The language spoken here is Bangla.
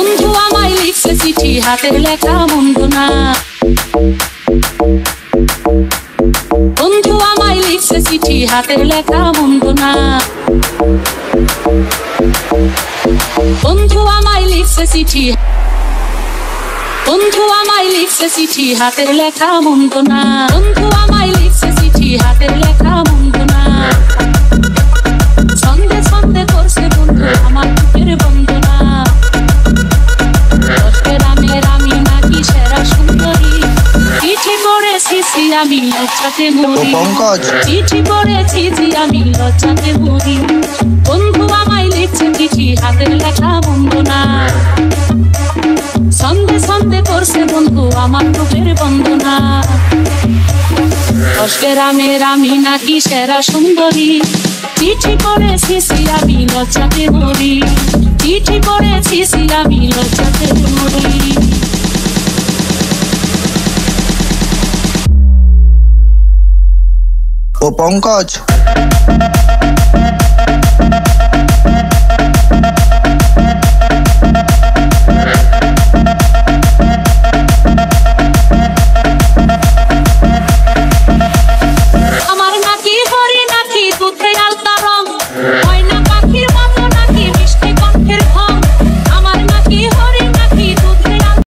বন্ধু আমায় লিখছে চিঠি, হাতের লেখা মন্দ না। বন্ধু আমায় লিখছে চিঠি, হাতের লেখা মন্দ না। বন্ধু আমায় লিখছে চিঠি, বন্ধু আমায় লিখছে চিঠি, হাতের লেখা মন্দ না। বন্ধু আমায় লিখছে চিঠি, হাতের লেখা মন্দ না। ছন্দে ছন্দে করছে বন্ধু আমার বুকের বন্দনা। গ্রামের আমি নাকি সেরা সুন্দরী, চিঠি পড়েছি আমি লজ্জাতে মরি। চিঠি পড়েছি আমি লজ্জাতে মরি। বন্ধু আমায় লিখছে চিঠি, হাতের লেখা বন্দনা। ছন্দে ছন্দে করছে বন্ধু আমার বুকের বন্দনা। গ্রামের আমি নাকি সেরা সুন্দরী, চিঠি পড়েছি আমি লজ্জাতে মরি। চিঠি পড়েছি আমি লজ্জাতে মরি। ও পঙ্কজ।